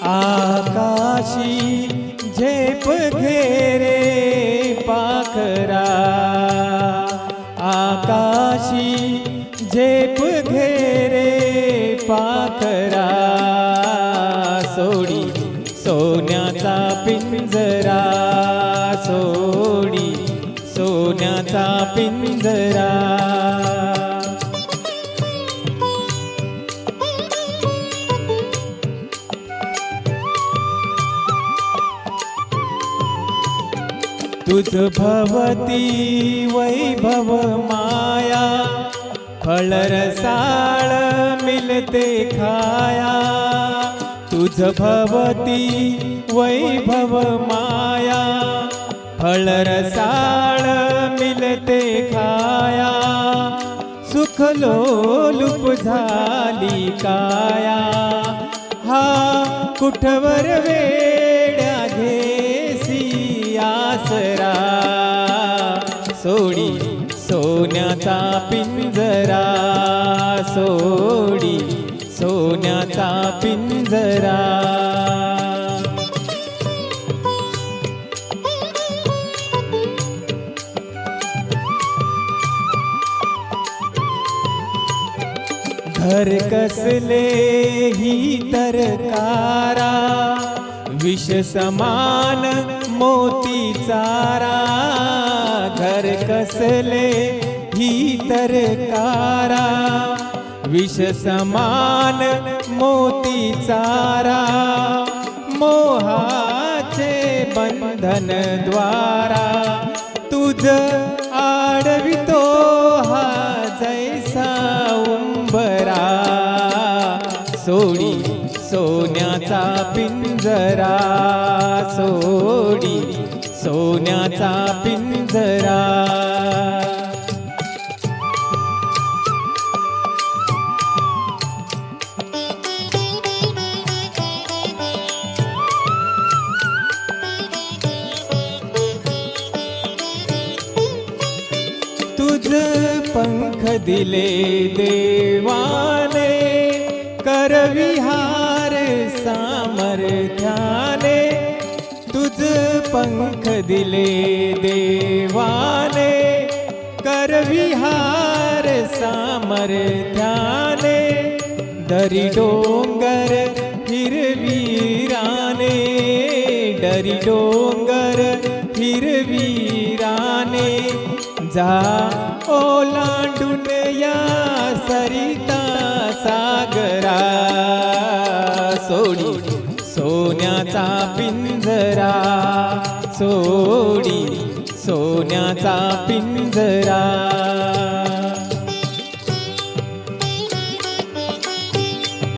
आकाशी झेप घेरे पाखरा, आकाशी झेप घेरे पाखरा, सोडी सोन्याचा पिंजरा, सोडी सोन्याचा पिंजरा. तुझ भवती वैभव माया, फळरसाळ मिलते खाया. तुझ भवती वैभव माया, फळरसाळ मिलते खाया. सुख लोलुप झाली काया, हा कुठवर वेड्या घेसी आसरा. सोडी सोन्याचा पिंजरा, सोडी सोन्याचा पिंजरा. घर कसले ही तरकारा, विष समान मोती चारा. घर कसले ही तरकारा, विष समान मोती चारा. मोहाचे बंधन द्वारा, तुझ आडवितो हा जैसा उंबरा. सोडी सोन्याचा पिंजरा, सोडी सोन्याचा पिंजरा. तुझ पंख दिले देवाने, करविहार सामर्थ्याने. तुझ पंख दिले देवाने, करविहार सामर्थ्याने. दरी डोंगर हिरवीराने, दरी डोंगर हिरवीराने. जा ओलांडून या सरिता सागरा. सोडी सोन्याचा पिंजरा, सोडी सोन्याचा पिंजरा.